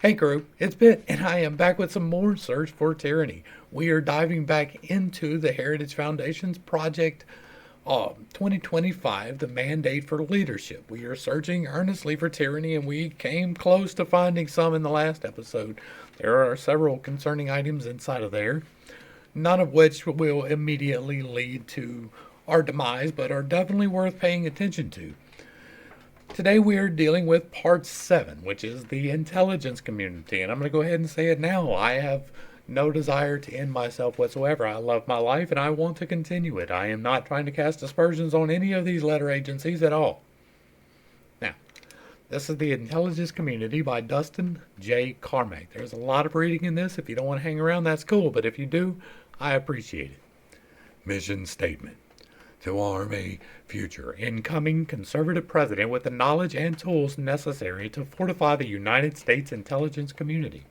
Hey group, it's Pitt, and I am back with some more Search for Tyranny. We are diving back into the Heritage Foundation's Project 2025, the Mandate for Leadership. We are searching earnestly for tyranny, and we came close to finding some in the last episode. There are several concerning items inside of there, none of which will immediately lead to our demise, but are definitely worth paying attention to. Today we are dealing with part 7, which is the intelligence community. And I'm going to go ahead and say it now. I have no desire to end myself whatsoever. I love my life and I want to continue it. I am not trying to cast aspersions on any of these letter agencies at all. Now, this is The Intelligence Community by Dustin J. Carmack. There's a lot of reading in this. If you don't want to hang around, that's cool. But if you do, I appreciate it. Mission Statement: to arm a future incoming conservative president with the knowledge and tools necessary to fortify the United States intelligence community,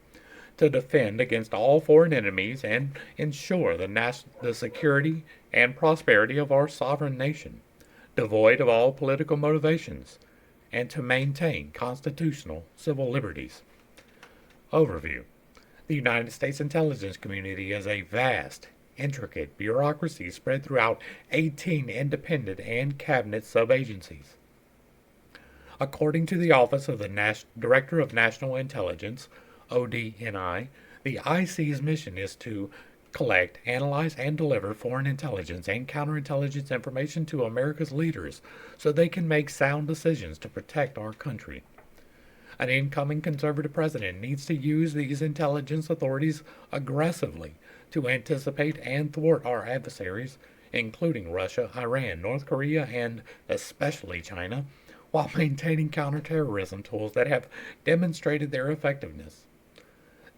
to defend against all foreign enemies and ensure the security and prosperity of our sovereign nation, devoid of all political motivations, and to maintain constitutional civil liberties. Overview: the United States intelligence community is a vast, intricate bureaucracy spread throughout 18 independent and cabinet sub-agencies. According to the Office of the Director of National Intelligence, ODNI, the IC's mission is to collect, analyze, and deliver foreign intelligence and counterintelligence information to America's leaders so they can make sound decisions to protect our country. An incoming conservative president needs to use these intelligence authorities aggressively to anticipate and thwart our adversaries, including Russia, Iran, North Korea, and especially China, while maintaining counterterrorism tools that have demonstrated their effectiveness.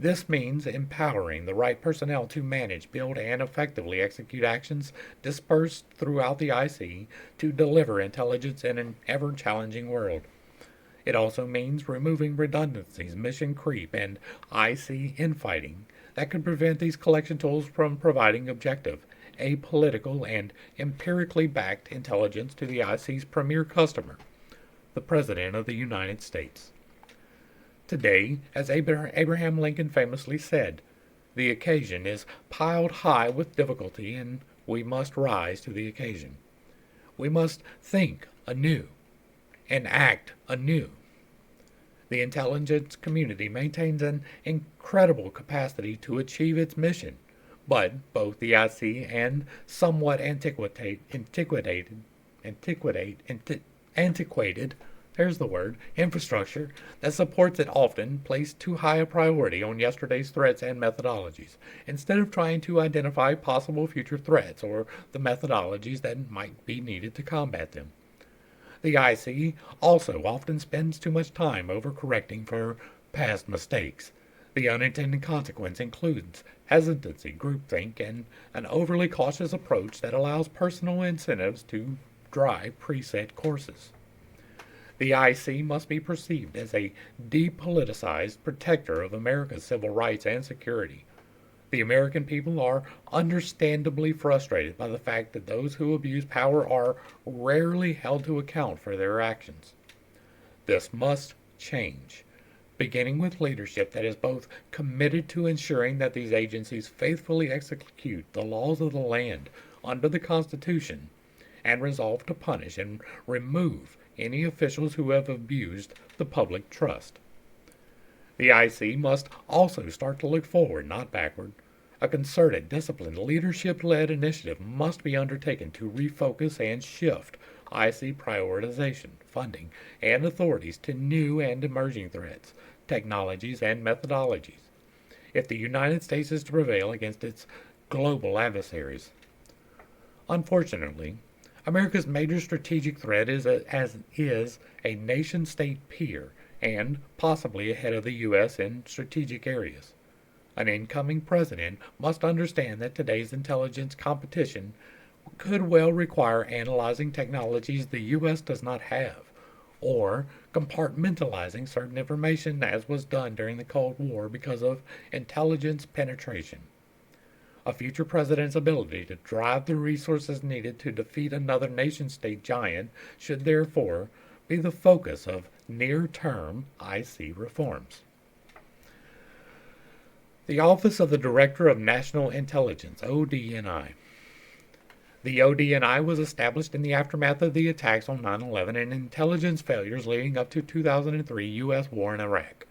This means empowering the right personnel to manage, build, and effectively execute actions dispersed throughout the IC to deliver intelligence in an ever-challenging world. It also means removing redundancies, mission creep, and IC infighting that could prevent these collection tools from providing objective, apolitical, and empirically backed intelligence to the IC's premier customer, the President of the United States. Today, as Abraham Lincoln famously said, the occasion is piled high with difficulty, and we must rise to the occasion. We must think anew and act anew. The intelligence community maintains an incredible capacity to achieve its mission, but both the IC and somewhat antiquated, infrastructure that supports it often place too high a priority on yesterday's threats and methodologies, instead of trying to identify possible future threats or the methodologies that might be needed to combat them. The IC also often spends too much time overcorrecting for past mistakes. The unintended consequence includes hesitancy, groupthink, and an overly cautious approach that allows personal incentives to drive preset courses. The IC must be perceived as a depoliticized protector of America's civil rights and security. The American people are understandably frustrated by the fact that those who abuse power are rarely held to account for their actions. This must change, beginning with leadership that is both committed to ensuring that these agencies faithfully execute the laws of the land under the Constitution and resolve to punish and remove any officials who have abused the public trust. The IC must also start to look forward, not backward. A concerted, disciplined, leadership-led initiative must be undertaken to refocus and shift IC prioritization, funding, and authorities to new and emerging threats, technologies, and methodologies, if the United States is to prevail against its global adversaries. Unfortunately, America's major strategic threat is a nation-state peer and possibly ahead of the U.S. in strategic areas. An incoming president must understand that today's intelligence competition could well require analyzing technologies the U.S. does not have, or compartmentalizing certain information as was done during the Cold War because of intelligence penetration. A future president's ability to drive the resources needed to defeat another nation-state giant should therefore be the focus of near-term IC reforms. The Office of the Director of National Intelligence, ODNI. The ODNI was established in the aftermath of the attacks on 9/11 and intelligence failures leading up to 2003 U.S. war in Iraq.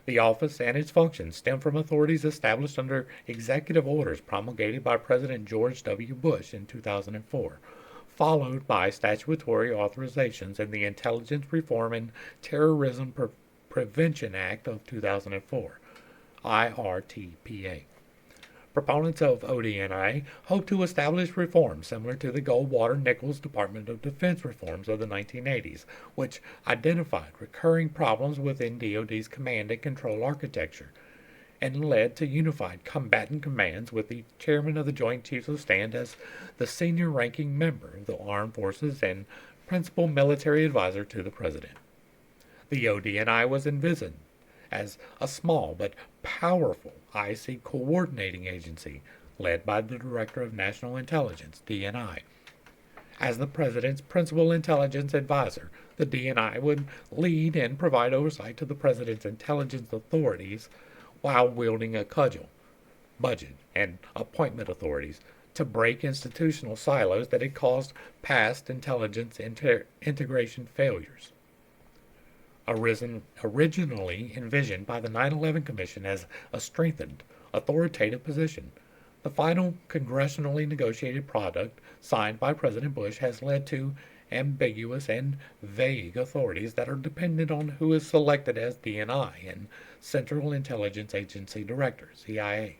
The office and its functions stem from authorities established under executive orders promulgated by President George W. Bush in 2004, followed by statutory authorizations in the Intelligence Reform and Terrorism Prevention Act of 2004, IRTPA. Proponents of ODNI hope to establish reforms similar to the Goldwater-Nichols Department of Defense reforms of the 1980s, which identified recurring problems within DoD's command and control architecture and led to unified combatant commands with the chairman of the Joint Chiefs of Staff as the senior-ranking member of the armed forces and principal military advisor to the president. The ODNI was envisioned as a small but powerful IC coordinating agency led by the Director of National Intelligence, DNI. As the President's principal intelligence advisor, the DNI would lead and provide oversight to the President's intelligence authorities while wielding a cudgel, budget, and appointment authorities to break institutional silos that had caused past intelligence integration failures. Originally envisioned by the 9/11 Commission as a strengthened, authoritative position, the final congressionally negotiated product signed by President Bush has led to ambiguous and vague authorities that are dependent on who is selected as DNI and Central Intelligence Agency Director, CIA,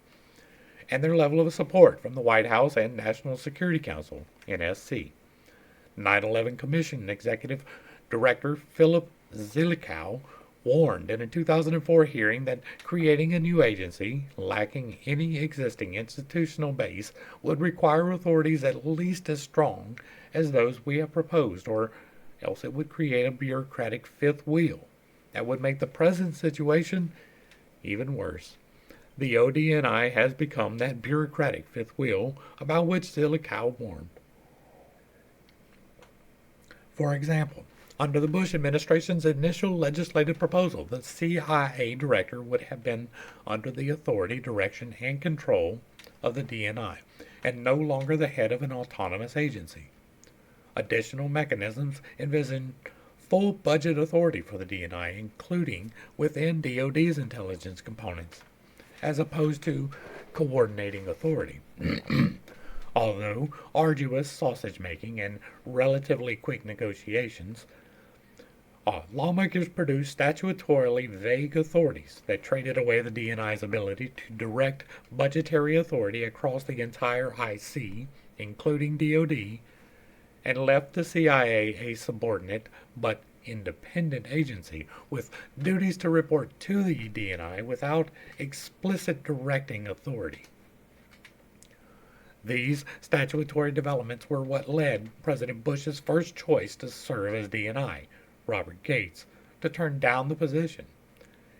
and their level of support from the White House and National Security Council, NSC. 9/11 Commission Executive Director Philip Zelikow warned in a 2004 hearing that creating a new agency, lacking any existing institutional base, would require authorities at least as strong as those we have proposed, or else it would create a bureaucratic fifth wheel that would make the present situation even worse. The ODNI has become that bureaucratic fifth wheel about which Zelikow warned. For example, under the Bush administration's initial legislative proposal, the CIA director would have been under the authority, direction, and control of the DNI, and no longer the head of an autonomous agency. Additional mechanisms envision full budget authority for the DNI, including within DoD's intelligence components, as opposed to coordinating authority. Although arduous sausage-making and relatively quick negotiations, lawmakers produced statutorily vague authorities that traded away the DNI's ability to direct budgetary authority across the entire IC, including DoD, and left the CIA a subordinate but independent agency with duties to report to the DNI without explicit directing authority. These statutory developments were what led President Bush's first choice to serve as DNI, Robert Gates, to turn down the position.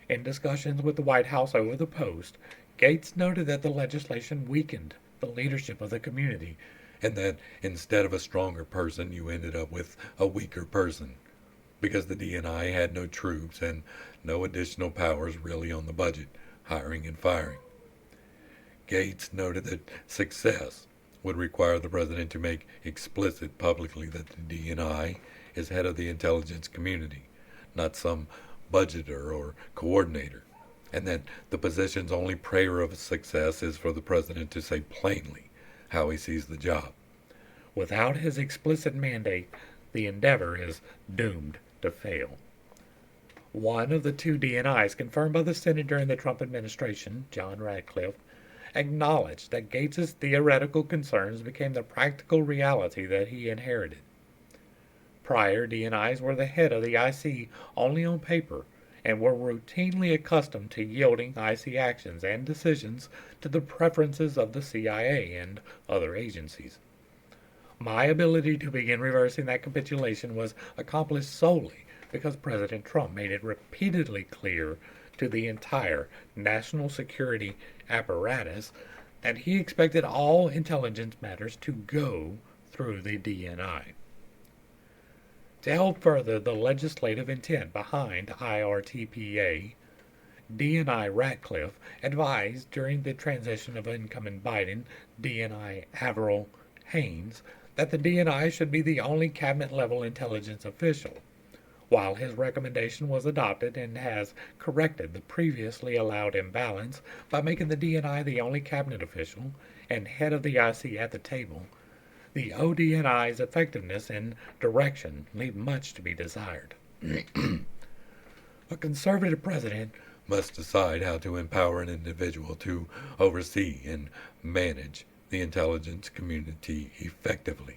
In discussions with the White House over the post, Gates noted that the legislation weakened the leadership of the community, and that instead of a stronger person, you ended up with a weaker person, because the DNI had no troops and no additional powers really on the budget, hiring and firing. Gates noted that success would require the president to make explicit publicly that the DNI is head of the intelligence community, not some budgeter or coordinator, and that the position's only prayer of success is for the president to say plainly how he sees the job. Without his explicit mandate, the endeavor is doomed to fail. One of the two DNIs confirmed by the Senate during the Trump administration, John Radcliffe, acknowledged that Gates's theoretical concerns became the practical reality that he inherited. Prior DNIs were the head of the IC only on paper and were routinely accustomed to yielding IC actions and decisions to the preferences of the CIA and other agencies. My ability to begin reversing that capitulation was accomplished solely because President Trump made it repeatedly clear to the entire national security apparatus that he expected all intelligence matters to go through the DNI. To help further the legislative intent behind IRTPA, DNI Ratcliffe advised during the transition of incoming Biden, DNI Avril Haines, that the DNI should be the only cabinet-level intelligence official. While his recommendation was adopted and has corrected the previously allowed imbalance by making the DNI the only cabinet official and head of the IC at the table, the ODNI's effectiveness and direction leave much to be desired. A conservative president must decide how to empower an individual to oversee and manage the intelligence community effectively.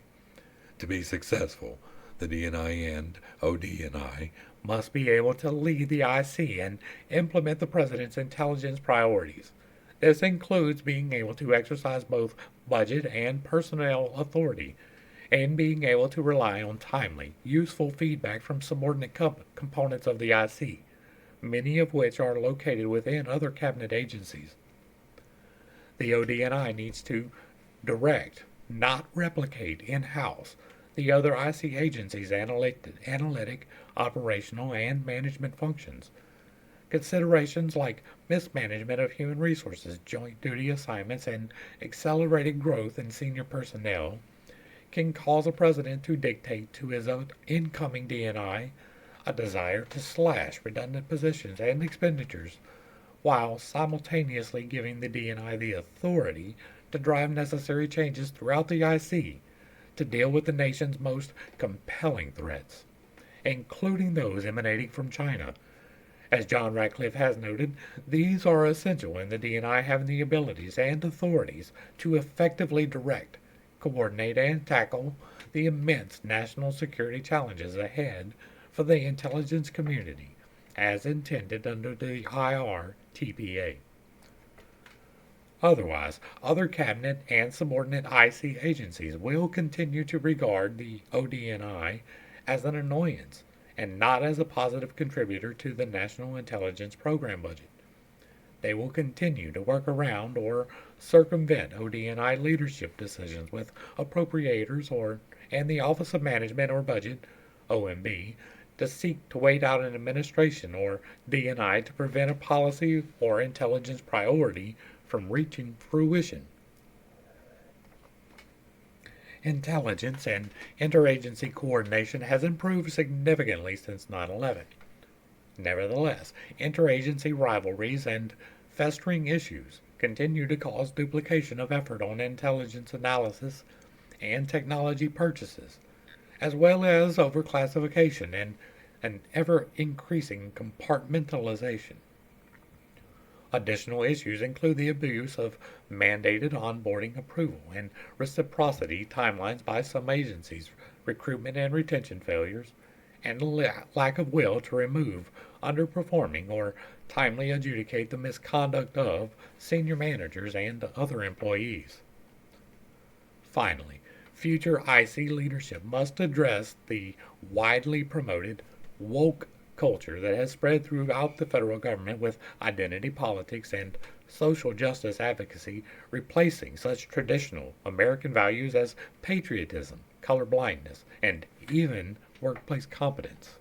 To be successful, the DNI and ODNI must be able to lead the IC and implement the president's intelligence priorities. This includes being able to exercise both budget and personnel authority, and being able to rely on timely, useful feedback from subordinate components of the IC, many of which are located within other cabinet agencies. The ODNI needs to direct, not replicate in-house, the other IC agencies' analytic, operational, and management functions. Considerations like mismanagement of human resources, joint duty assignments, and accelerated growth in senior personnel can cause a president to dictate to his own incoming DNI a desire to slash redundant positions and expenditures, while simultaneously giving the DNI the authority to drive necessary changes throughout the IC to deal with the nation's most compelling threats, including those emanating from China. As John Ratcliffe has noted, these are essential in the DNI having the abilities and authorities to effectively direct, coordinate, and tackle the immense national security challenges ahead for the intelligence community, as intended under the IRTPA. Otherwise, other cabinet and subordinate IC agencies will continue to regard the ODNI as an annoyance and not as a positive contributor to the National Intelligence Program budget. They will continue to work around or circumvent ODNI leadership decisions with appropriators and the Office of Management or Budget, OMB, to seek to wait out an administration or DNI to prevent a policy or intelligence priority from reaching fruition. Intelligence and interagency coordination has improved significantly since 9/11. Nevertheless, interagency rivalries and festering issues continue to cause duplication of effort on intelligence analysis and technology purchases, as well as overclassification and an ever-increasing compartmentalization. Additional issues include the abuse of mandated onboarding approval and reciprocity timelines by some agencies, recruitment and retention failures, and lack of will to remove underperforming or timely adjudicate the misconduct of senior managers and other employees. Finally, future IC leadership must address the widely promoted woke culture that has spread throughout the federal government, with identity politics and social justice advocacy replacing such traditional American values as patriotism, colorblindness, and even workplace competence.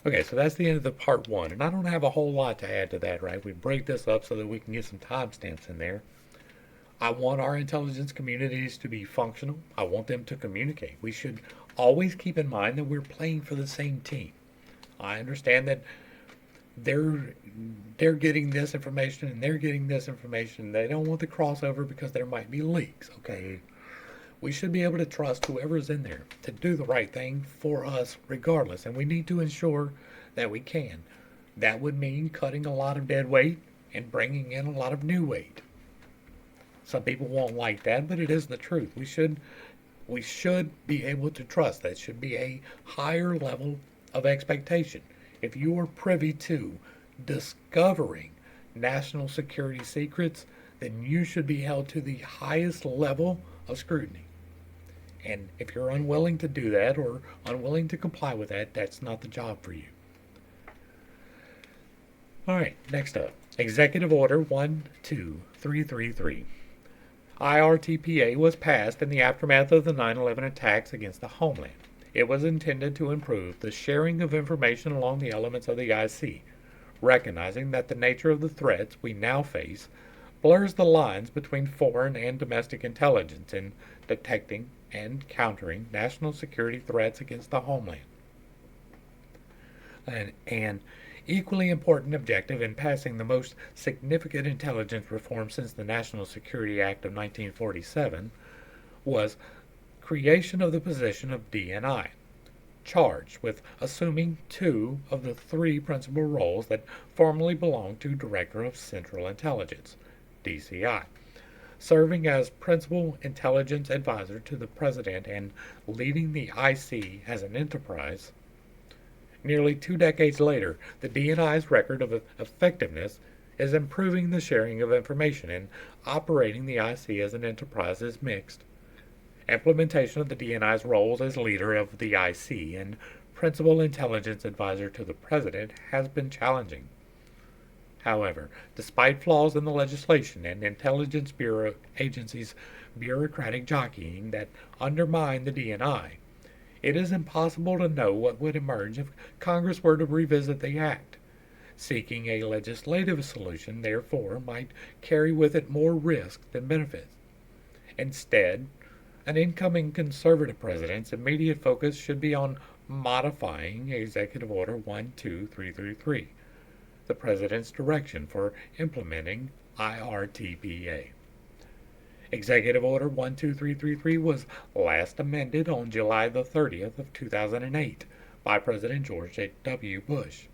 Okay, so that's the end of the part one, and I don't have a whole lot to add to that, right? We break this up so that we can get some timestamps in there. I want our intelligence communities to be functional. I want them to communicate. We should always keep in mind that we're playing for the same team. I understand that they're getting this information and they're getting this information. They don't want the crossover because there might be leaks. Okay, we should be able to trust whoever's in there to do the right thing for us regardless, and we need to ensure that we can. That would mean cutting a lot of dead weight and bringing in a lot of new weight. Some people won't like that, but it is the truth. We should be able to trust. That should be a higher level of expectation. If you are privy to discovering national security secrets, then you should be held to the highest level of scrutiny. And if you're unwilling to do that or unwilling to comply with that, that's not the job for you. All right, next up. Executive Order 12333. IRTPA was passed in the aftermath of the 9/11 attacks against the homeland. It was intended to improve the sharing of information along the elements of the IC, recognizing that the nature of the threats we now face blurs the lines between foreign and domestic intelligence in detecting and countering national security threats against the homeland. An equally important objective in passing the most significant intelligence reform since the National Security Act of 1947 was creation of the position of DNI, charged with assuming two of the three principal roles that formerly belonged to Director of Central Intelligence, DCI, serving as principal intelligence advisor to the President and leading the IC as an enterprise. Nearly 2 decades later, the DNI's record of effectiveness is improving the sharing of information, and operating the IC as an enterprise is mixed. Implementation of the DNI's roles as leader of the IC and principal intelligence advisor to the President has been challenging. However, despite flaws in the legislation and intelligence bureau agencies' bureaucratic jockeying that undermine the DNI, it is impossible to know what would emerge if Congress were to revisit the Act. Seeking a legislative solution, therefore, might carry with it more risk than benefits. Instead, an incoming conservative president's immediate focus should be on modifying Executive Order 12333, the President's direction for implementing IRTPA. Executive Order 12333 was last amended on July the 30th of 2008 by President George W. Bush.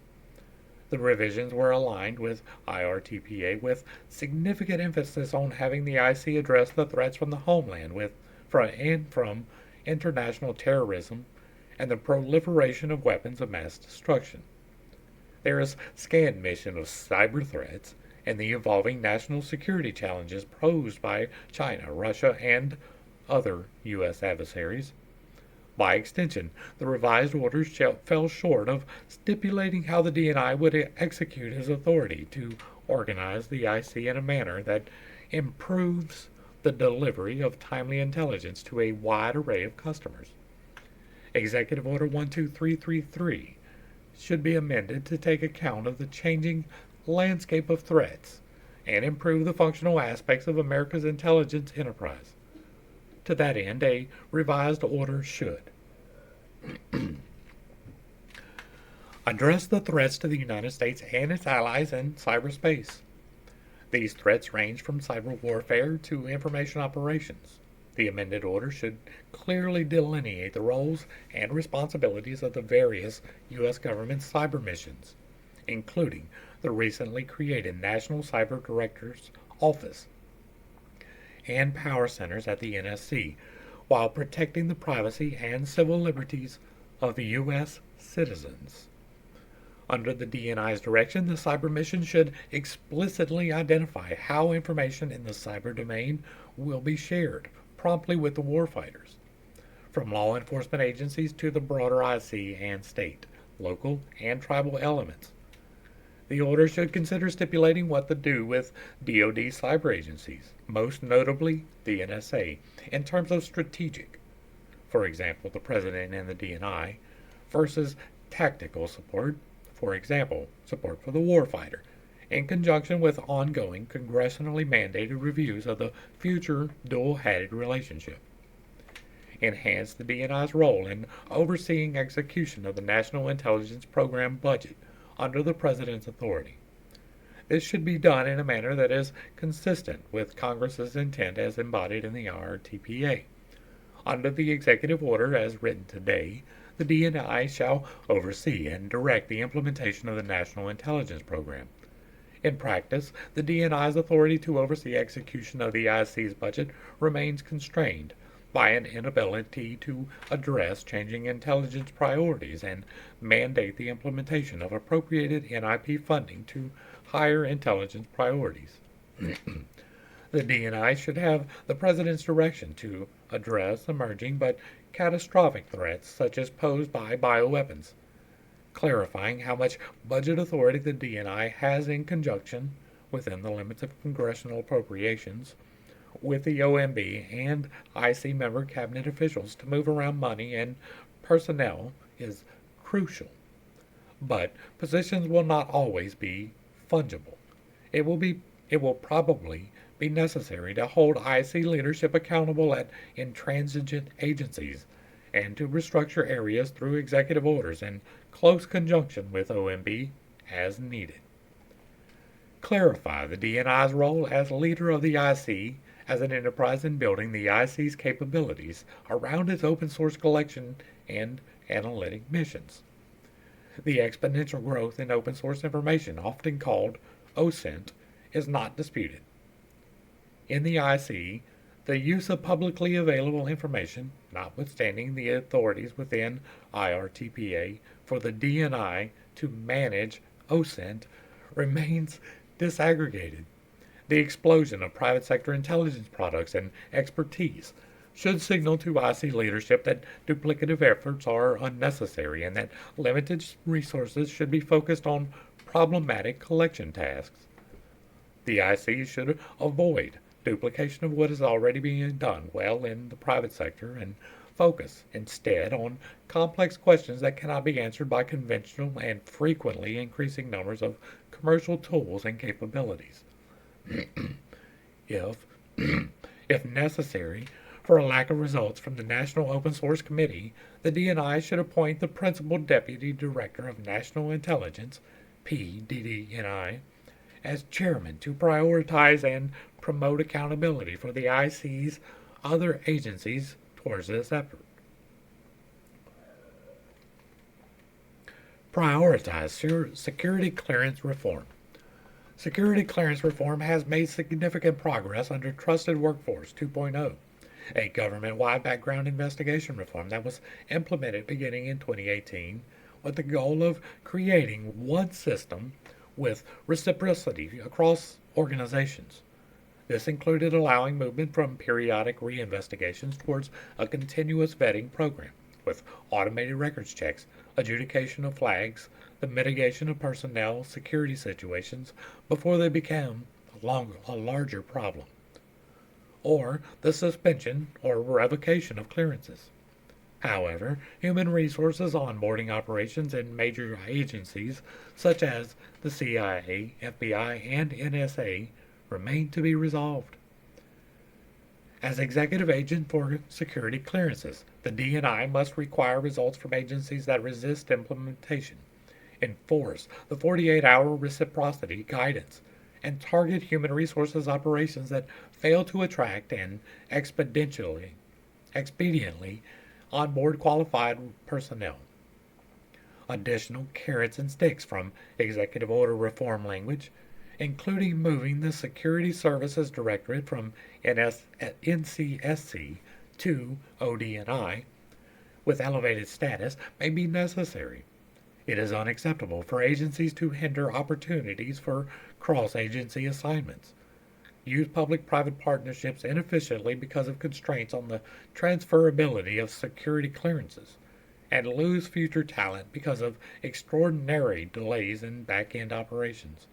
The revisions were aligned with IRTPA with significant emphasis on having the IC address the threats from the homeland from international terrorism and the proliferation of weapons of mass destruction. There is scant mention of cyber threats and the evolving national security challenges posed by China, Russia, and other U.S. adversaries. By extension, the revised orders fell short of stipulating how the DNI would execute his authority to organize the IC in a manner that improves the delivery of timely intelligence to a wide array of customers. Executive Order 12333 should be amended to take account of the changing landscape of threats and improve the functional aspects of America's intelligence enterprise. To that end, a revised order should address the threats to the United States and its allies in cyberspace. These threats range from cyber warfare to information operations. The amended order should clearly delineate the roles and responsibilities of the various U.S. government cyber missions, including the recently created National Cyber Director's Office and power centers at the NSC, while protecting the privacy and civil liberties of the U.S. citizens. Under the DNI's direction, the cyber mission should explicitly identify how information in the cyber domain will be shared promptly with the warfighters, from law enforcement agencies to the broader IC and state, local, and tribal elements. The order should consider stipulating what to do with DoD cyber agencies, most notably the NSA, in terms of strategic, for example, the President and the DNI, versus tactical support, for example, support for the warfighter, in conjunction with ongoing congressionally mandated reviews of the future dual-headed relationship. Enhance the DNI's role in overseeing execution of the National Intelligence Program budget under the President's authority. This should be done in a manner that is consistent with Congress's intent as embodied in the IRTPA. Under the executive order as written today, the DNI shall oversee and direct the implementation of the National Intelligence Program. In practice, the DNI's authority to oversee execution of the IC's budget remains constrained by an inability to address changing intelligence priorities and mandate the implementation of appropriated NIP funding to higher intelligence priorities. The DNI should have the President's direction to address emerging but catastrophic threats such as posed by bioweapons, clarifying how much budget authority the DNI has in conjunction, within the limits of congressional appropriations, with the OMB and IC member cabinet officials to move around money and personnel is crucial. but positions will not always be fungible. It will probably be necessary to hold IC leadership accountable at intransigent agencies and to restructure areas through executive orders in close conjunction with OMB as needed. Clarify the DNI's role as leader of the IC as an enterprise in building the IC's capabilities around its open source collection and analytic missions. The exponential growth in open source information, often called OSINT, is not disputed. In the IC, the use of publicly available information, notwithstanding the authorities within IRTPA for the DNI to manage OSINT, remains disaggregated. The explosion of private sector intelligence products and expertise should signal to IC leadership that duplicative efforts are unnecessary and that limited resources should be focused on problematic collection tasks. The IC should avoid duplication of what is already being done well in the private sector and focus instead on complex questions that cannot be answered by conventional and frequently increasing numbers of commercial tools and capabilities. if, if necessary, for a lack of results from the National Open Source Committee, the DNI should appoint the Principal Deputy Director of National Intelligence, PDDNI, as chairman to prioritize and promote accountability for the IC's other agencies towards this effort. Prioritize security clearance reform. Security clearance reform has made significant progress under Trusted Workforce 2.0, a government-wide background investigation reform that was implemented beginning in 2018 with the goal of creating one system with reciprocity across organizations. This included allowing movement from periodic reinvestigations towards a continuous vetting program with automated records checks, adjudication of flags, the mitigation of personnel security situations before they became a larger problem, or the suspension or revocation of clearances. However, human resources onboarding operations in major agencies such as the CIA, FBI, and NSA remain to be resolved. As executive agent for security clearances, the DNI must require results from agencies that resist implementation, enforce the 48-hour reciprocity guidance, and target human resources operations that fail to attract and expediently onboard qualified personnel. Additional carrots and sticks from executive order reform language, including moving the Security Services Directorate from NCSC to ODNI with elevated status, may be necessary. It is unacceptable for agencies to hinder opportunities for cross-agency assignments, use public-private partnerships inefficiently because of constraints on the transferability of security clearances, and lose future talent because of extraordinary delays in back-end operations.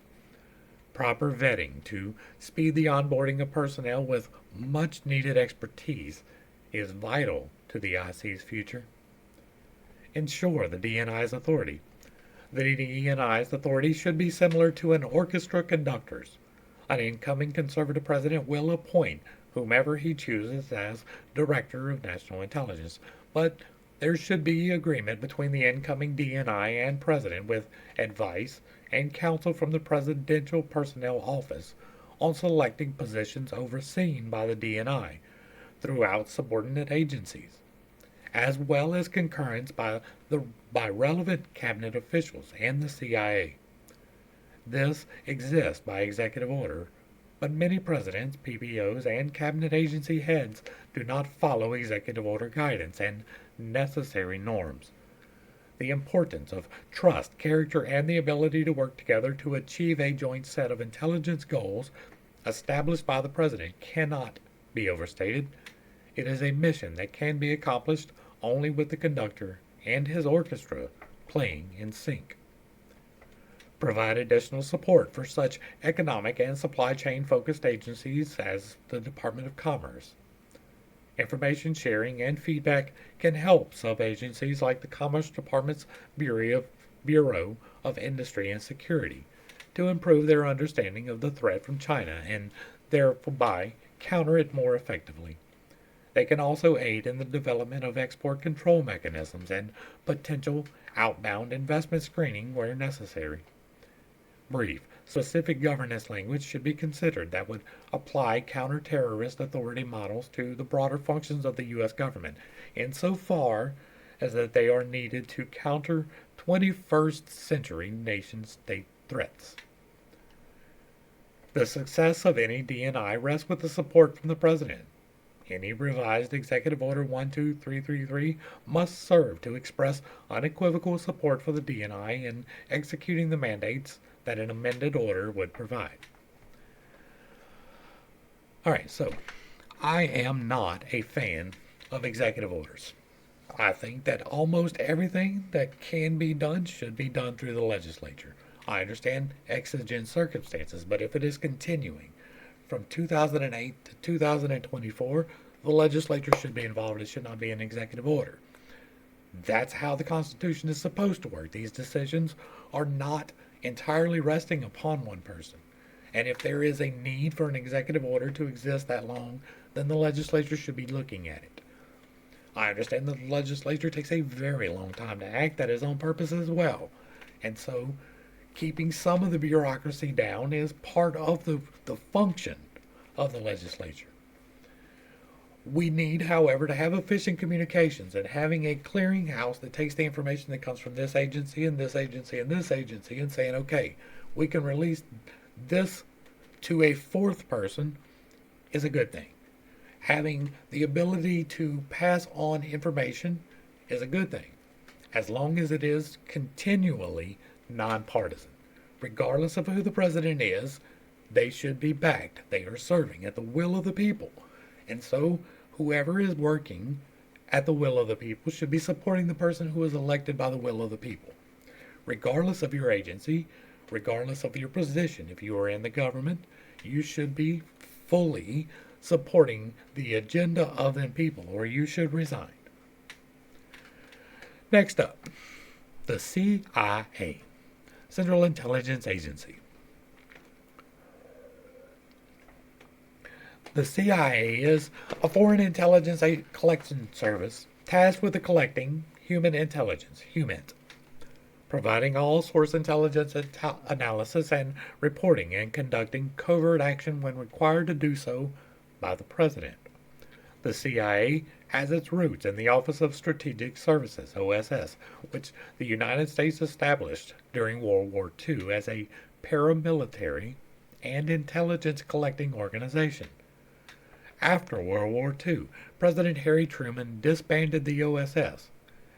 Proper vetting to speed the onboarding of personnel with much-needed expertise is vital to the IC's future. Ensure the DNI's authority. The DNI's authority should be similar to an orchestra conductor's. An incoming conservative president will appoint whomever he chooses as Director of National Intelligence, but there should be agreement between the incoming DNI and President with advice and counsel from the Presidential Personnel Office on selecting positions overseen by the DNI throughout subordinate agencies, as well as concurrence by relevant cabinet officials and the CIA. This exists by executive order, but many presidents, PPOs, and cabinet agency heads do not follow executive order guidance and necessary norms. The importance of trust, character, and the ability to work together to achieve a joint set of intelligence goals established by the president cannot be overstated. It is a mission that can be accomplished only with the conductor and his orchestra playing in sync. Provide additional support for such economic and supply chain focused agencies as the Department of Commerce. Information sharing and feedback can help sub-agencies like the Commerce Department's Bureau of Industry and Security to improve their understanding of the threat from China and thereby counter it more effectively. They can also aid in the development of export control mechanisms and potential outbound investment screening where necessary. Brief, specific governance language should be considered that would apply counter-terrorist authority models to the broader functions of the U.S. government, insofar as that they are needed to counter 21st century nation-state threats. The success of any DNI rests with the support from the President. Any revised Executive Order 12333 must serve to express unequivocal support for the DNI in executing the mandates that an amended order would provide. Alright, so I am not a fan of executive orders. I think that almost everything that can be done should be done through the legislature. I understand exigent circumstances, but if it is continuing from 2008 to 2024, the legislature should be involved. It should not be an executive order. That's how the Constitution is supposed to work. These decisions are not entirely resting upon one person. And if there is a need for an executive order to exist that long, then the legislature should be looking at it. I understand that the legislature takes a very long time to act. That is on purpose as well. And so keeping some of the bureaucracy down is part of the function of the legislature. We need, however, to have efficient communications and having a clearinghouse that takes the information that comes from this agency and this agency and this agency and saying, okay, we can release this to a fourth person is a good thing. Having the ability to pass on information is a good thing, as long as it is continually nonpartisan. Regardless of who the president is, they should be backed. They are serving at the will of the people. And so whoever is working at the will of the people should be supporting the person who is elected by the will of the people. Regardless of your agency, regardless of your position, if you are in the government, you should be fully supporting the agenda of the people, or you should resign. Next up, the CIA, Central Intelligence Agency. The CIA is a foreign intelligence collection service tasked with collecting human intelligence, HUMINT, providing all source intelligence analysis and reporting, and conducting covert action when required to do so by the President. The CIA has its roots in the Office of Strategic Services, OSS, which the United States established during World War II as a paramilitary and intelligence collecting organization. After World War II, President Harry Truman disbanded the OSS,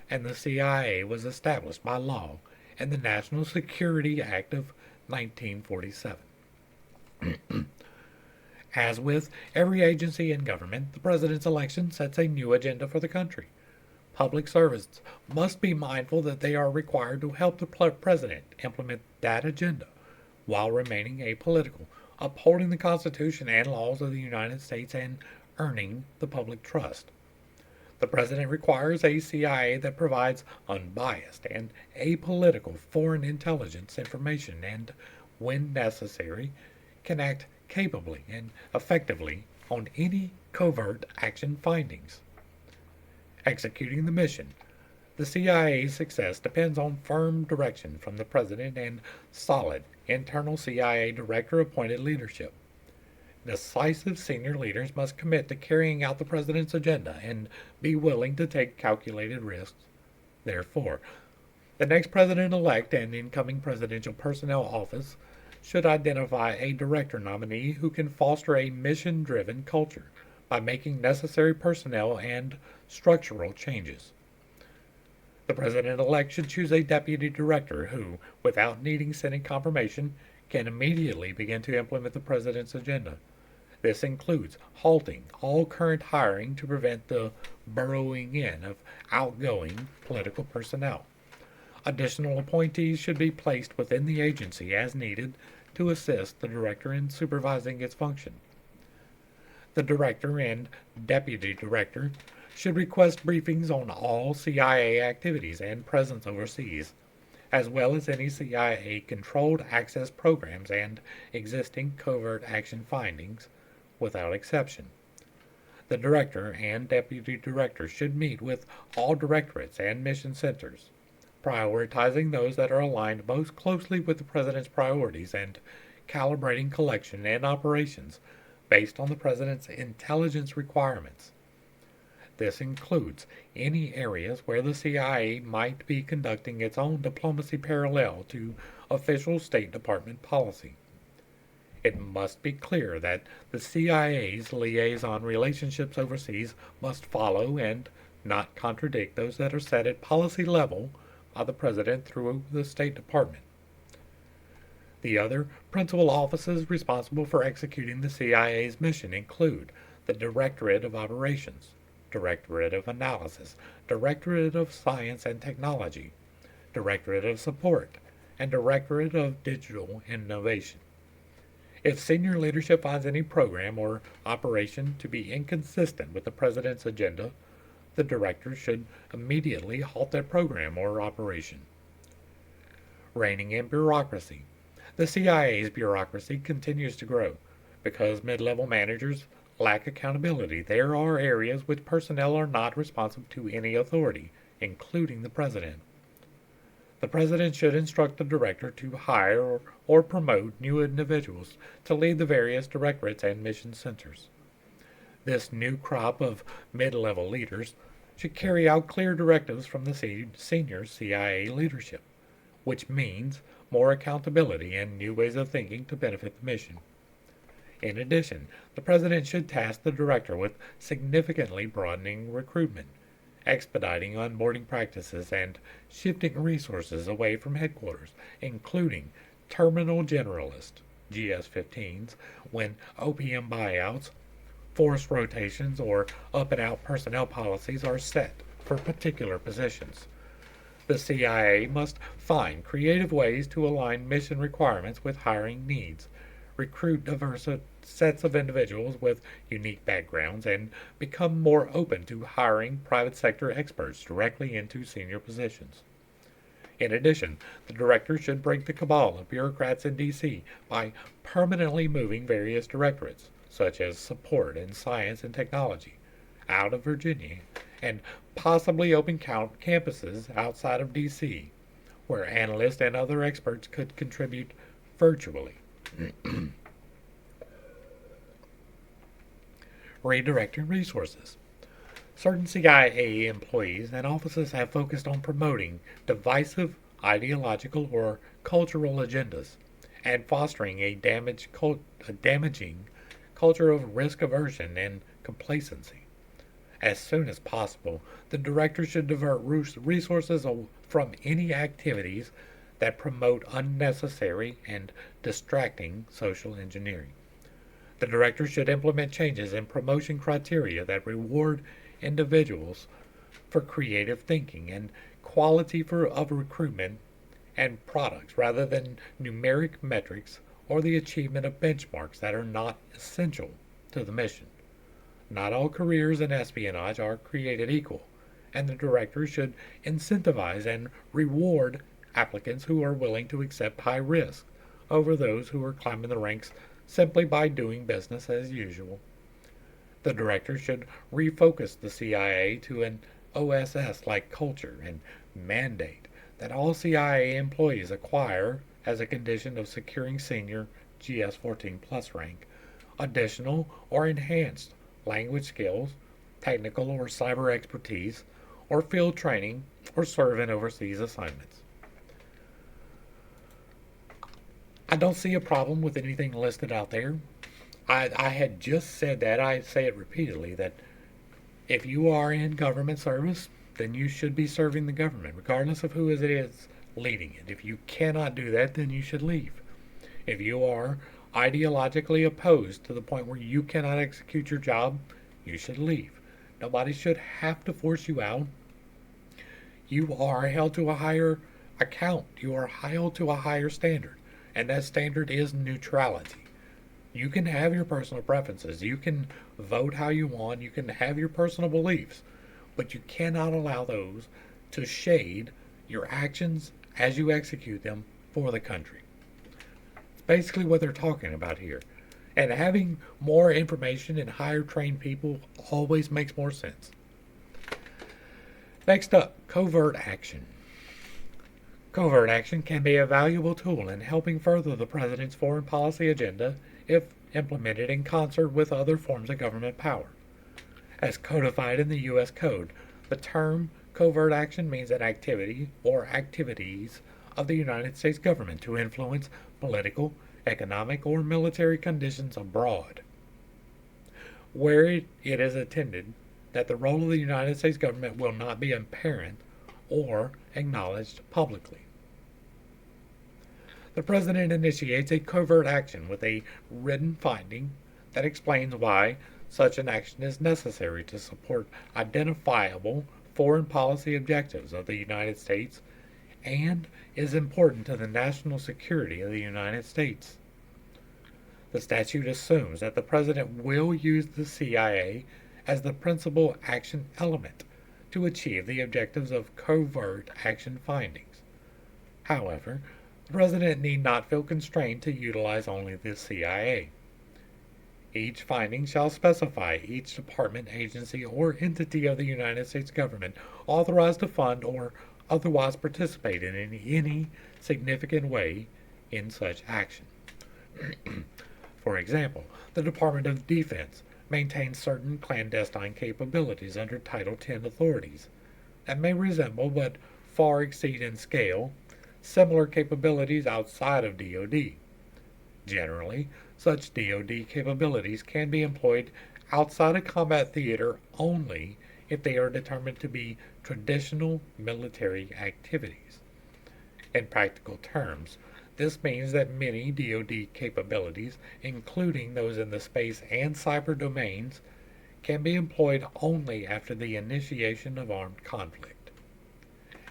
and the CIA was established by law in the National Security Act of 1947. As with every agency in government, the president's election sets a new agenda for the country. Public servants must be mindful that they are required to help the president implement that agenda while remaining apolitical, upholding the Constitution and laws of the United States, and earning the public trust. The President requires a CIA that provides unbiased and apolitical foreign intelligence information and, when necessary, can act capably and effectively on any covert action findings. Executing the mission, the CIA's success depends on firm direction from the President and solid internal CIA director-appointed leadership. Decisive senior leaders must commit to carrying out the President's agenda and be willing to take calculated risks. Therefore, the next President-elect and incoming presidential personnel office should identify a director nominee who can foster a mission-driven culture by making necessary personnel and structural changes. The President-elect should choose a deputy director who, without needing Senate confirmation, can immediately begin to implement the President's agenda. This includes halting all current hiring to prevent the burrowing in of outgoing political personnel. Additional appointees should be placed within the agency as needed to assist the director in supervising its function. The director and deputy director should request briefings on all CIA activities and presence overseas. as well as any CIA controlled access programs and existing covert action findings, without exception. The director and deputy director should meet with all directorates and mission centers, prioritizing those that are aligned most closely with the President's priorities and calibrating collection and operations based on the President's intelligence requirements. This includes any areas where the CIA might be conducting its own diplomacy parallel to official State Department policy. It must be clear that the CIA's liaison relationships overseas must follow and not contradict those that are set at policy level by the President through the State Department. The other principal offices responsible for executing the CIA's mission include the Directorate of Operations, Directorate of Analysis, Directorate of Science and Technology, Directorate of Support, and Directorate of Digital Innovation. If senior leadership finds any program or operation to be inconsistent with the President's agenda, the director should immediately halt that program or operation. Reining in bureaucracy. The CIA's bureaucracy continues to grow because mid-level managers lack accountability. There are areas which personnel are not responsive to any authority, including the President. The President should instruct the director to hire or promote new individuals to lead the various directorates and mission centers. This new crop of mid-level leaders should carry out clear directives from the senior CIA leadership, which means more accountability and new ways of thinking to benefit the mission. In addition, the President should task the director with significantly broadening recruitment, expediting onboarding practices, and shifting resources away from headquarters, including terminal generalists, GS-15s, when OPM buyouts, forced rotations, or up-and-out personnel policies are set for particular positions. The CIA must find creative ways to align mission requirements with hiring needs, recruit diverse sets of individuals with unique backgrounds, and become more open to hiring private sector experts directly into senior positions. In addition, the director should break the cabal of bureaucrats in D.C. by permanently moving various directorates, such as support and science and technology, out of Virginia, and possibly open campuses outside of D.C., where analysts and other experts could contribute virtually. Redirecting resources. Certain CIA employees and offices have focused on promoting divisive ideological or cultural agendas and fostering a damaging culture of risk aversion and complacency. As soon as possible, the director should divert resources from any activities that promote unnecessary and distracting social engineering. The director should implement changes in promotion criteria that reward individuals for creative thinking and quality of recruitment and products rather than numeric metrics or the achievement of benchmarks that are not essential to the mission. Not all careers in espionage are created equal, and the director should incentivize and reward applicants who are willing to accept high risk over those who are climbing the ranks simply by doing business as usual. The director should refocus the CIA to an OSS-like culture and mandate that all CIA employees acquire, as a condition of securing senior GS-14 plus rank, additional or enhanced language skills, technical or cyber expertise, or field training, or serve in overseas assignments. I don't see a problem with anything listed out there. I had just said that, I say it repeatedly, that if you are in government service, then you should be serving the government, regardless of who it is leading it. If you cannot do that, then you should leave. If you are ideologically opposed to the point where you cannot execute your job, you should leave. Nobody should have to force you out. You are held to a higher account. You are held to a higher standard, and that standard is neutrality. You can have your personal preferences. You can vote how you want. You can have your personal beliefs, but you cannot allow those to shade your actions as you execute them for the country. It's basically what they're talking about here. And having more information and higher trained people always makes more sense. Next up, covert action. Covert action can be a valuable tool in helping further the president's foreign policy agenda if implemented in concert with other forms of government power. As codified in the U.S. Code, the term covert action means an activity or activities of the United States government to influence political, economic, or military conditions abroad, where it is intended that the role of the United States government will not be apparent or acknowledged publicly. The President initiates a covert action with a written finding that explains why such an action is necessary to support identifiable foreign policy objectives of the United States and is important to the national security of the United States. The statute assumes that the President will use the CIA as the principal action element to achieve the objectives of covert action findings. However, the President need not feel constrained to utilize only the CIA. Each finding shall specify each department, agency, or entity of the United States government authorized to fund or otherwise participate in any significant way in such action. For example, the Department of Defense maintains certain clandestine capabilities under Title X authorities that may resemble but far exceed in scale similar capabilities outside of DoD. Generally, such DoD capabilities can be employed outside a combat theater only if they are determined to be traditional military activities. In practical terms, this means that many DoD capabilities, including those in the space and cyber domains, can be employed only after the initiation of armed conflict.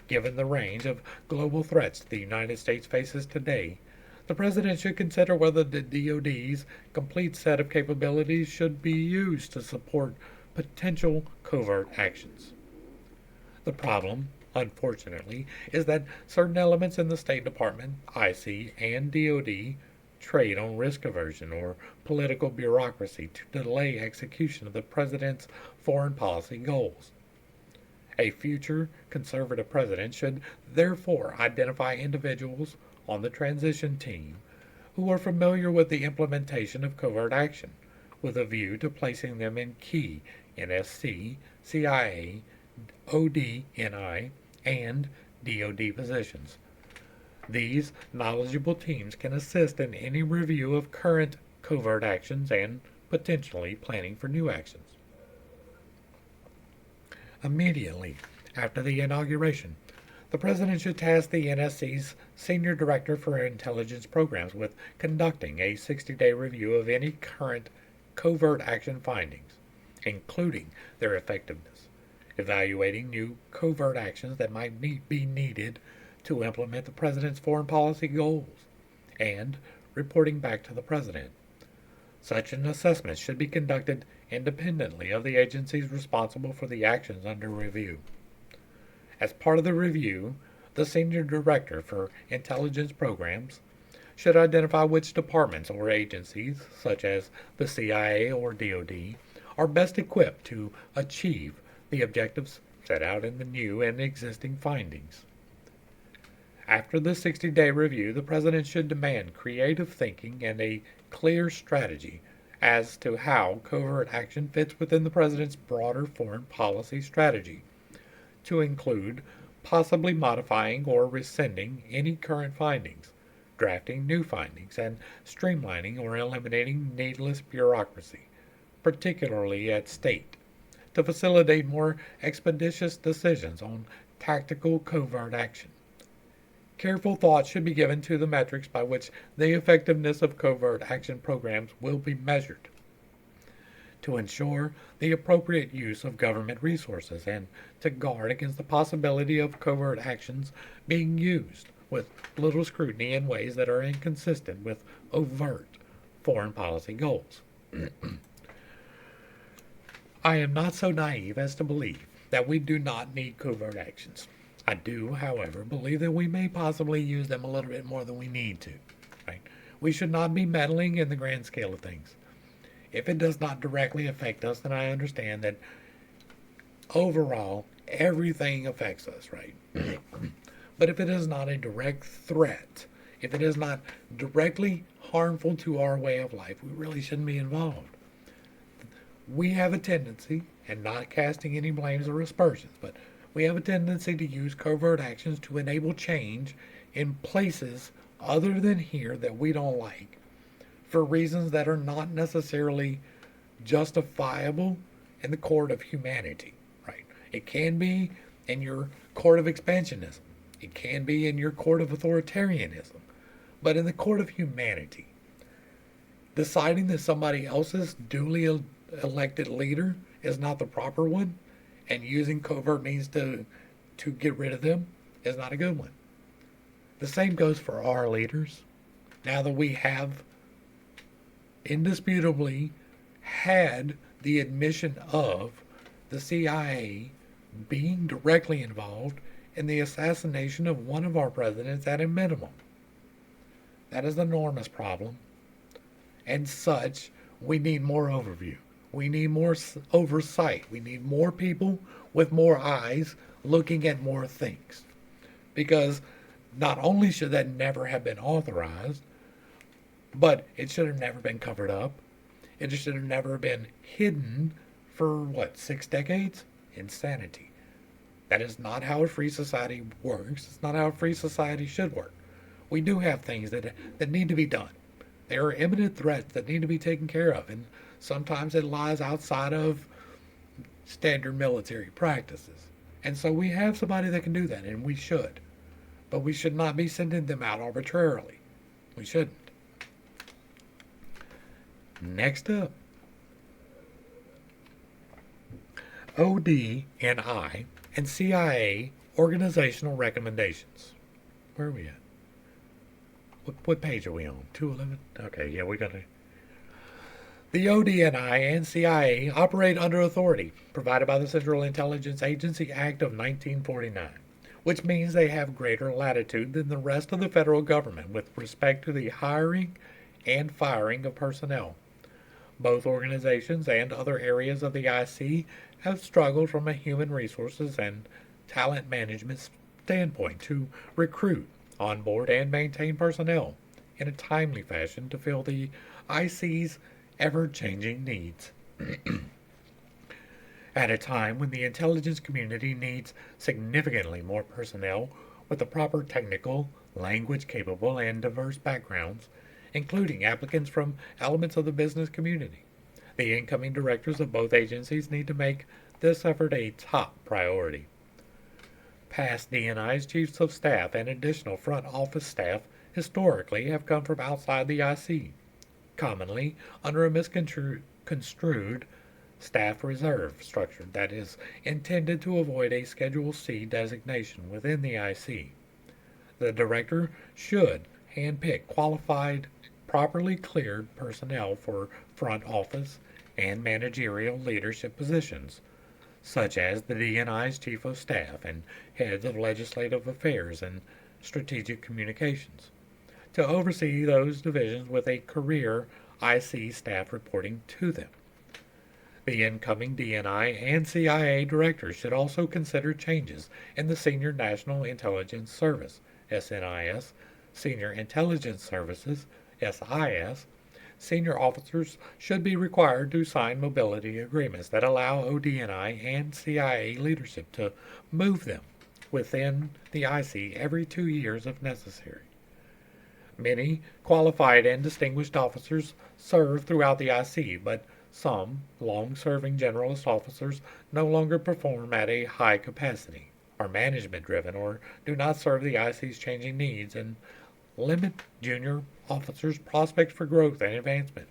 Given the range of global threats the United States faces today, the President should consider whether the DoD's complete set of capabilities should be used to support potential covert actions. The problem, unfortunately, is that certain elements in the State Department, IC, and DoD trade on risk aversion or political bureaucracy to delay execution of the President's foreign policy goals. A future conservative president should therefore identify individuals on the transition team who are familiar with the implementation of covert action, with a view to placing them in key NSC, CIA, ODNI, and DoD positions. These knowledgeable teams can assist in any review of current covert actions and potentially planning for new actions. Immediately after the inauguration, the President should task the NSC's Senior Director for Intelligence Programs with conducting a 60-day review of any current covert action findings, including their effectiveness, evaluating new covert actions that might be needed to implement the President's foreign policy goals, and reporting back to the President. Such an assessment should be conducted independently of the agencies responsible for the actions under review. As part of the review, the Senior Director for Intelligence Programs should identify which departments or agencies, such as the CIA or DoD, are best equipped to achieve the objectives set out in the new and existing findings. After the 60-day review, the President should demand creative thinking and a clear strategy as to how covert action fits within the President's broader foreign policy strategy, to include possibly modifying or rescinding any current findings, drafting new findings, and streamlining or eliminating needless bureaucracy, particularly at state, to facilitate more expeditious decisions on tactical covert action. Careful thought should be given to the metrics by which the effectiveness of covert action programs will be measured to ensure the appropriate use of government resources and to guard against the possibility of covert actions being used with little scrutiny in ways that are inconsistent with overt foreign policy goals. I am not so naive as to believe that we do not need covert actions. I do, however, believe that we may possibly use them a little bit more than we need to. Right? We should not be meddling in the grand scale of things. If it does not directly affect us, then I understand that overall everything affects us, right? But if it is not a direct threat, if it is not directly harmful to our way of life, we really shouldn't be involved. We have a tendency, and not casting any blames or aspersions, but we have a tendency to use covert actions to enable change in places other than here that we don't like for reasons that are not necessarily justifiable in the court of humanity, right? It can be in your court of expansionism. It can be in your court of authoritarianism. But in the court of humanity, deciding that somebody else's duly elected leader is not the proper one and using covert means to get rid of them is not a good one. The same goes for our leaders. Now that we have indisputably had the admission of the CIA being directly involved in the assassination of one of our presidents at a minimum. That is an enormous problem. And such, we need more overview. We need more oversight. We need more people with more eyes looking at more things. Because not only should that never have been authorized, but it should have never been covered up. It should have never been hidden for, 6 decades? Insanity. That is not how a free society works. It's not how a free society should work. We do have things that need to be done. There are imminent threats that need to be taken care of, and sometimes it lies outside of standard military practices. And so we have somebody that can do that, and we should. But we should not be sending them out arbitrarily. We shouldn't. Next up, ODNI and CIA Organizational Recommendations. Where are we at? What page are we on? 211? Okay, yeah, we got to. The ODNI and CIA operate under authority provided by the Central Intelligence Agency Act of 1949, which means they have greater latitude than the rest of the federal government with respect to the hiring and firing of personnel. Both organizations and other areas of the IC have struggled from a human resources and talent management standpoint to recruit, onboard, and maintain personnel in a timely fashion to fill the IC's ever-changing needs. At a time when the intelligence community needs significantly more personnel with the proper technical, language-capable, and diverse backgrounds, including applicants from elements of the business community. The incoming directors of both agencies need to make this effort a top priority. Past DNI's chiefs of staff and additional front office staff historically have come from outside the IC, commonly under a misconstrued staff reserve structure that is intended to avoid a Schedule C designation within the IC. The director should handpick qualified, properly cleared personnel for front office and managerial leadership positions, such as the DNI's chief of staff and heads of legislative affairs and strategic communications, to oversee those divisions with a career IC staff reporting to them. The incoming DNI and CIA directors should also consider changes in the Senior National Intelligence Service, SNIS, Senior Intelligence Services, SIS. Senior officers should be required to sign mobility agreements that allow ODNI and CIA leadership to move them within the IC every 2 years if necessary. Many qualified and distinguished officers serve throughout the IC, but some long-serving generalist officers no longer perform at a high capacity, are management-driven, or do not serve the IC's changing needs and limit junior officers' prospects for growth and advancement.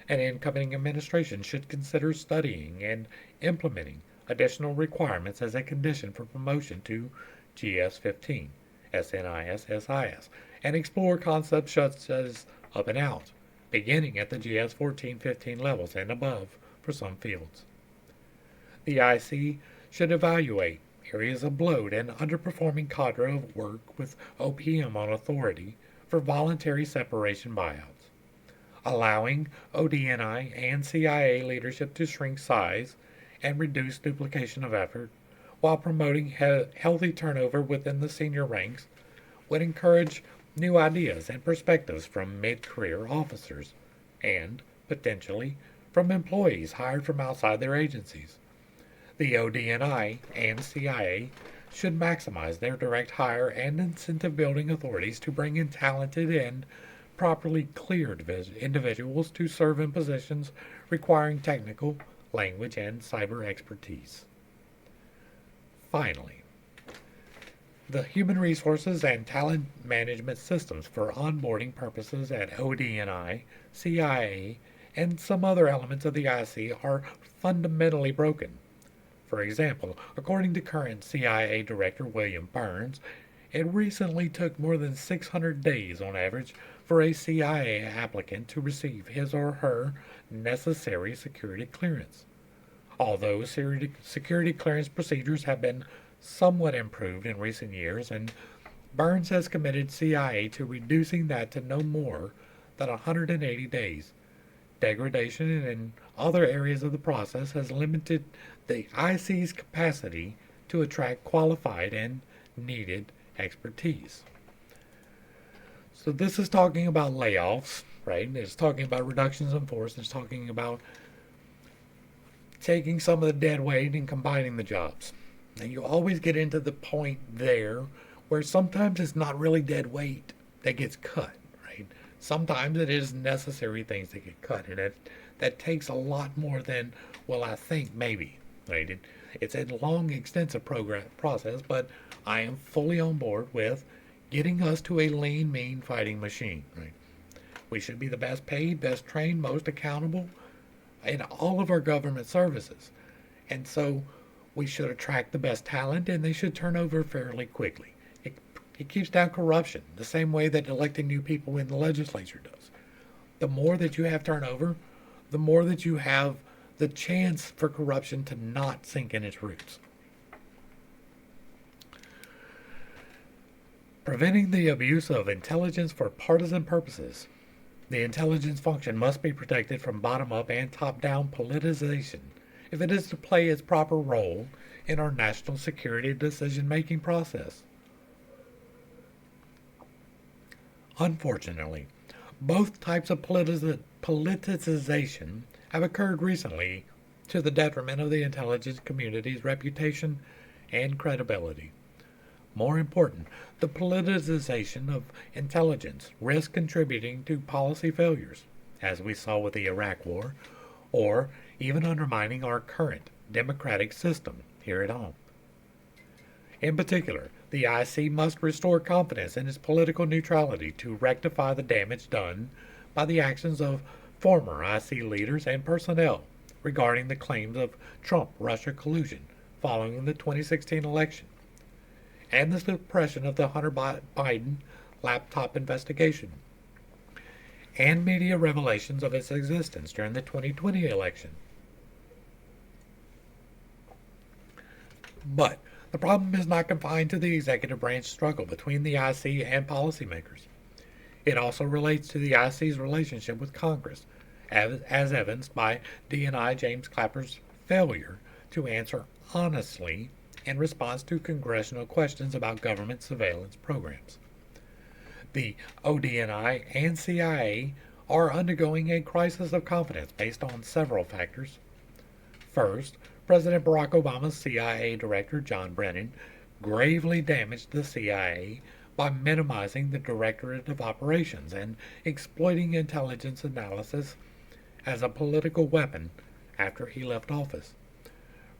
An incoming administration should consider studying and implementing additional requirements as a condition for promotion to GS-15, SNIS, SIS, and explore concepts such as up and out, beginning at the GS-14-15 levels and above for some fields. The IC should evaluate areas of bloat and underperforming cadre of work with OPM on authority for voluntary separation buyouts, allowing ODNI and CIA leadership to shrink size and reduce duplication of effort, while promoting healthy turnover within the senior ranks, would encourage new ideas and perspectives from mid-career officers and, potentially, from employees hired from outside their agencies. The ODNI and CIA should maximize their direct hire and incentive building authorities to bring in talented and properly cleared individuals to serve in positions requiring technical, language, and cyber expertise. Finally, the human resources and talent management systems for onboarding purposes at ODNI, CIA, and some other elements of the IC are fundamentally broken. For example, according to current CIA Director William Burns, it recently took more than 600 days on average for a CIA applicant to receive his or her necessary security clearance. Although security clearance procedures have been somewhat improved in recent years, and Burns has committed CIA to reducing that to no more than 180 days. Degradation in other areas of the process has limited the IC's capacity to attract qualified and needed expertise. So this is talking about layoffs, right? It's talking about reductions in force. It's talking about taking some of the dead weight and combining the jobs. And you always get into the point there where sometimes it's not really dead weight that gets cut, right? Sometimes it is necessary things that get cut, and that takes a lot more than, well, I think maybe, right? It's a long, extensive process, but I am fully on board with getting us to a lean, mean fighting machine, right? We should be the best paid, best trained, most accountable in all of our government services. And so we should attract the best talent, and they should turn over fairly quickly. It keeps down corruption, the same way that electing new people in the legislature does. The more that you have turnover, the more that you have the chance for corruption to not sink in its roots. Preventing the abuse of intelligence for partisan purposes. The intelligence function must be protected from bottom-up and top-down politicization if it is to play its proper role in our national security decision-making process. Unfortunately, both types of politicization have occurred recently to the detriment of the intelligence community's reputation and credibility. More important, the politicization of intelligence risks contributing to policy failures, as we saw with the Iraq War, or even undermining our current democratic system here at home. In particular, the IC must restore confidence in its political neutrality to rectify the damage done by the actions of former IC leaders and personnel regarding the claims of Trump-Russia collusion following the 2016 election, and the suppression of the Hunter Biden laptop investigation, and media revelations of its existence during the 2020 election. But the problem is not confined to the executive branch struggle between the IC and policymakers. It also relates to the IC's relationship with Congress, as evidenced by DNI James Clapper's failure to answer honestly in response to congressional questions about government surveillance programs. The ODNI and CIA are undergoing a crisis of confidence based on several factors. First, President Barack Obama's CIA Director John Brennan gravely damaged the CIA by minimizing the Directorate of Operations and exploiting intelligence analysis as a political weapon after he left office.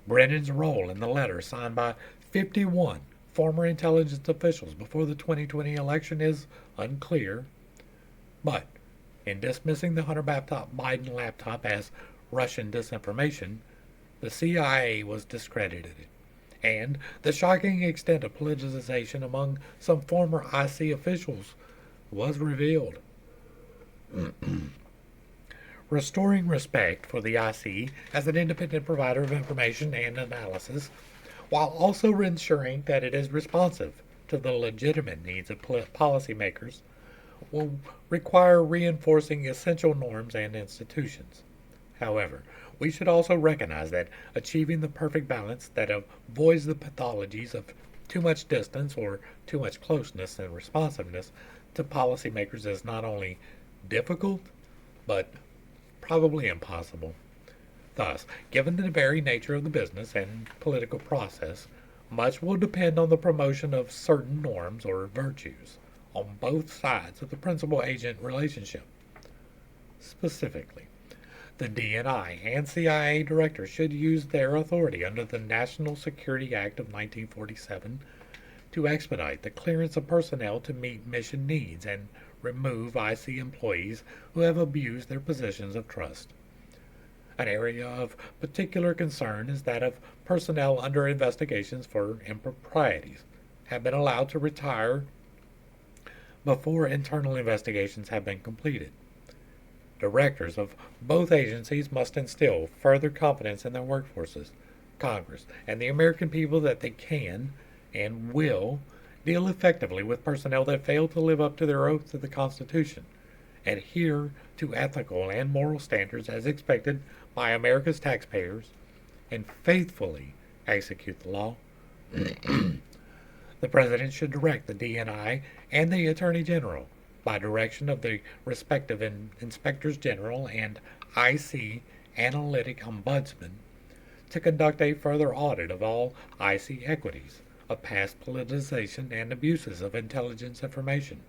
Brennan's role in the letter signed by 51 former intelligence officials before the 2020 election is unclear, but in dismissing the Hunter Biden laptop as Russian disinformation, the CIA was discredited, and the shocking extent of politicization among some former IC officials was revealed. Restoring respect for the IC as an independent provider of information and analysis while also ensuring that it is responsive to the legitimate needs of policymakers, will require reinforcing essential norms and institutions. However, we should also recognize that achieving the perfect balance that avoids the pathologies of too much distance or too much closeness and responsiveness to policymakers is not only difficult, but probably impossible. Thus, given the very nature of the business and political process, much will depend on the promotion of certain norms or virtues on both sides of the principal agent relationship. Specifically, the DNI and CIA directors should use their authority under the National Security Act of 1947 to expedite the clearance of personnel to meet mission needs and remove IC employees who have abused their positions of trust. An area of particular concern is that of personnel under investigations for improprieties have been allowed to retire before internal investigations have been completed. Directors of both agencies must instill further confidence in their workforces, Congress, and the American people that they can and will deal effectively with personnel that fail to live up to their oath to the Constitution, adhere to ethical and moral standards as expected by America's taxpayers, and faithfully execute the law. The President should direct the DNI and the Attorney General, by direction of the respective Inspectors General and IC Analytic Ombudsman, to conduct a further audit of all IC equities, of past politicization and abuses of intelligence information.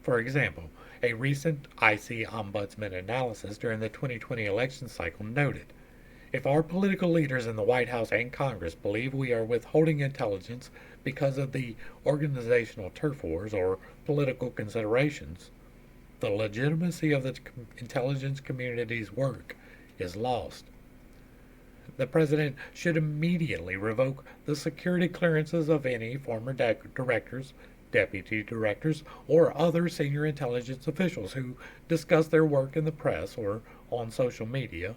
For example, a recent IC Ombudsman analysis during the 2020 election cycle noted, if our political leaders in the White House and Congress believe we are withholding intelligence because of the organizational turf wars or political considerations, the legitimacy of the intelligence community's work is lost. The President should immediately revoke the security clearances of any former directors, deputy directors, or other senior intelligence officials who discuss their work in the press or on social media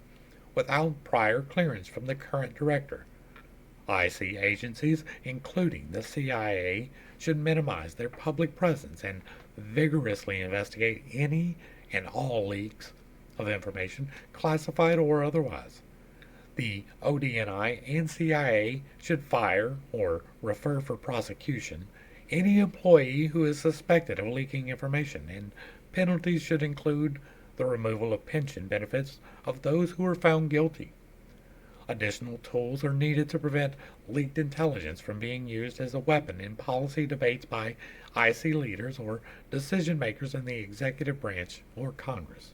without prior clearance from the current director. IC agencies, including the CIA, should minimize their public presence and vigorously investigate any and all leaks of information, classified or otherwise. The ODNI and CIA should fire or refer for prosecution any employee who is suspected of leaking information, and penalties should include the removal of pension benefits of those who are found guilty. Additional tools are needed to prevent leaked intelligence from being used as a weapon in policy debates by IC leaders or decision makers in the executive branch or Congress.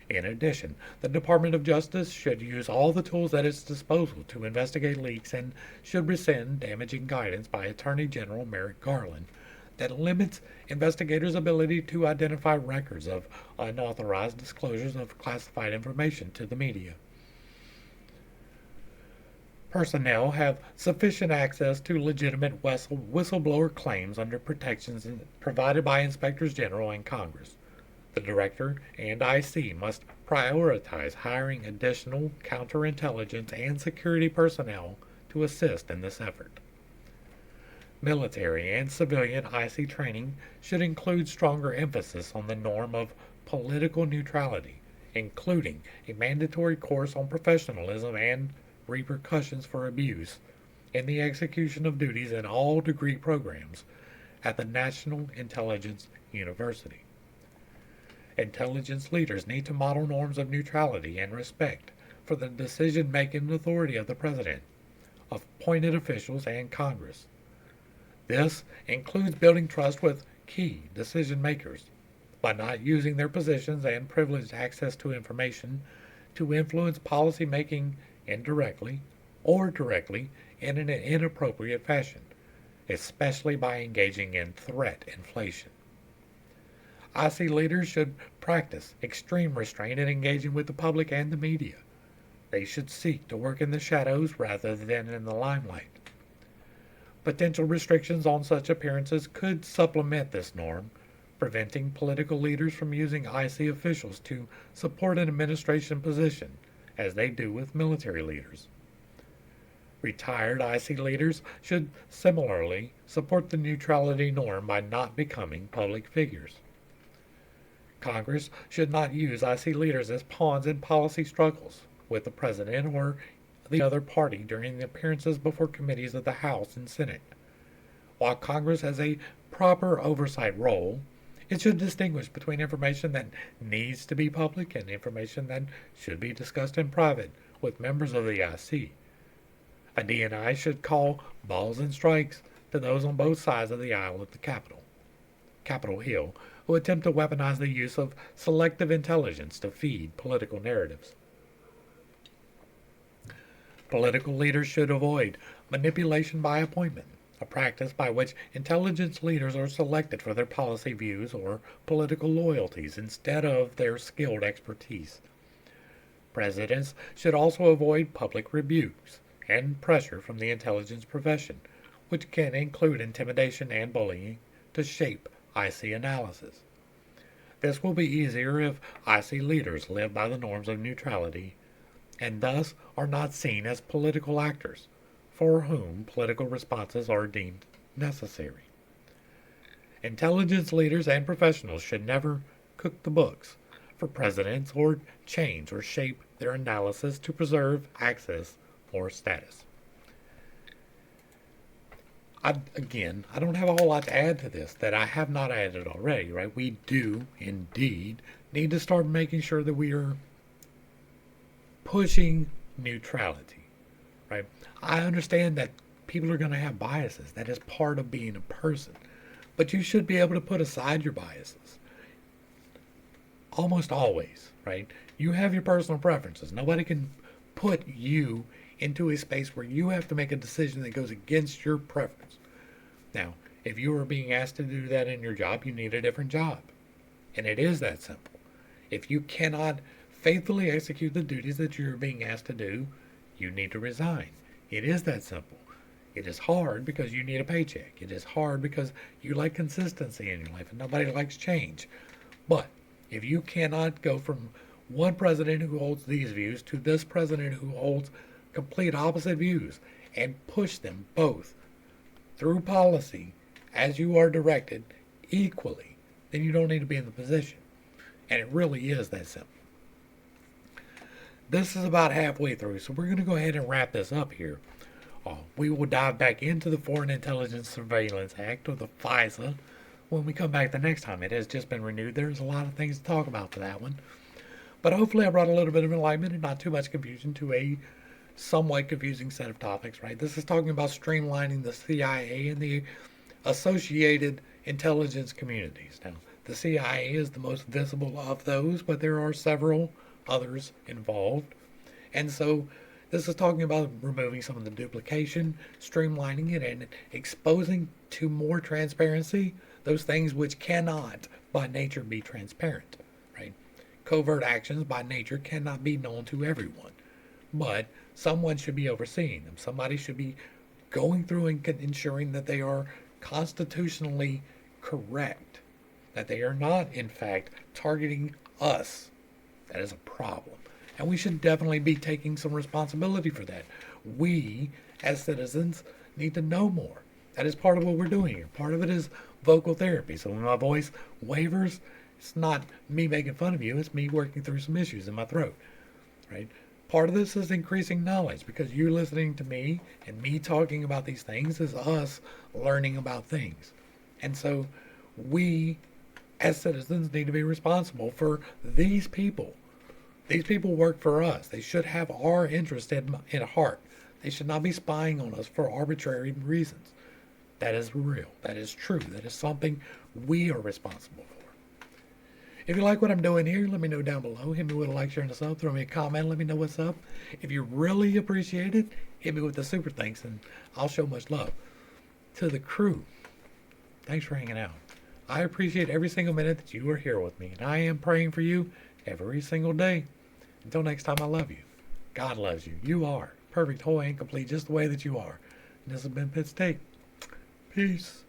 In addition, the Department of Justice should use all the tools at its disposal to investigate leaks and should rescind damaging guidance by Attorney General Merrick Garland that limits investigators' ability to identify records of unauthorized disclosures of classified information to the media. Personnel have sufficient access to legitimate whistleblower claims under protections provided by Inspectors General and Congress. The Director and IC must prioritize hiring additional counterintelligence and security personnel to assist in this effort. Military and civilian IC training should include stronger emphasis on the norm of political neutrality, including a mandatory course on professionalism and repercussions for abuse in the execution of duties in all degree programs at the National Intelligence University. Intelligence leaders need to model norms of neutrality and respect for the decision-making authority of the President, appointed officials, and Congress. This includes building trust with key decision makers by not using their positions and privileged access to information to influence policy making indirectly or directly in an inappropriate fashion, especially by engaging in threat inflation. IC leaders should practice extreme restraint in engaging with the public and the media. They should seek to work in the shadows rather than in the limelight. Potential restrictions on such appearances could supplement this norm, preventing political leaders from using IC officials to support an administration position, as they do with military leaders. Retired IC leaders should similarly support the neutrality norm by not becoming public figures. Congress should not use IC leaders as pawns in policy struggles with the president or the other party during the appearances before committees of the House and Senate. While Congress has a proper oversight role, it should distinguish between information that needs to be public and information that should be discussed in private with members of the IC. A DNI should call balls and strikes to those on both sides of the aisle at the Capitol Hill, who attempt to weaponize the use of selective intelligence to feed political narratives. Political leaders should avoid manipulation by appointment, a practice by which intelligence leaders are selected for their policy views or political loyalties instead of their skilled expertise. Presidents should also avoid public rebukes and pressure from the intelligence profession, which can include intimidation and bullying, to shape IC analysis. This will be easier if IC leaders live by the norms of neutrality and thus are not seen as political actors for whom political responses are deemed necessary. Intelligence leaders and professionals should never cook the books for presidents or change or shape their analysis to preserve access or status. I don't have a whole lot to add to this that I have not added already, right? We do indeed need to start making sure that we are pushing neutrality, right? I understand that people are going to have biases. That is part of being a person. But you should be able to put aside your biases. Almost always, right? You have your personal preferences. Nobody can put you into a space where you have to make a decision that goes against your preference. Now, if you are being asked to do that in your job, you need a different job. And it is that simple. If you cannot faithfully execute the duties that you're being asked to do, you need to resign. It is that simple. It is hard because you need a paycheck. It is hard because you like consistency in your life and nobody likes change. But if you cannot go from one president who holds these views to this president who holds complete opposite views and push them both through policy as you are directed equally, then you don't need to be in the position. And it really is that simple. This is about halfway through, so we're going to go ahead and wrap this up here. We will dive back into the Foreign Intelligence Surveillance Act, or the FISA, when we come back the next time. It has just been renewed. There's a lot of things to talk about for that one. But hopefully I brought a little bit of enlightenment and not too much confusion to a somewhat confusing set of topics, right? This is talking about streamlining the CIA and the associated intelligence communities. Now, the CIA is the most visible of those, but there are several others involved. And so this is talking about removing some of the duplication, streamlining it, and exposing to more transparency those things which cannot by nature be transparent, right? Covert actions by nature cannot be known to everyone, but someone should be overseeing them. Somebody should be going through and ensuring that they are constitutionally correct, that they are not, in fact, targeting us. That is a problem. And we should definitely be taking some responsibility for that. We, as citizens, need to know more. That is part of what we're doing here. Part of it is vocal therapy. So when my voice wavers, it's not me making fun of you. It's me working through some issues in my throat, right? Part of this is increasing knowledge, because you listening to me and me talking about these things is us learning about things. And so we, as citizens, need to be responsible for these people. These people work for us. They should have our interest in heart. They should not be spying on us for arbitrary reasons. That is real. That is true. That is something we are responsible for. If you like what I'm doing here, let me know down below. Hit me with a like, share, and a sub. Throw me a comment. Let me know what's up. If you really appreciate it, hit me with the super thanks, and I'll show much love. To the crew, thanks for hanging out. I appreciate every single minute that you are here with me, and I am praying for you every single day. Until next time, I love you. God loves you. You are perfect, whole, and complete, just the way that you are. And this has been Pitt's Take. Peace.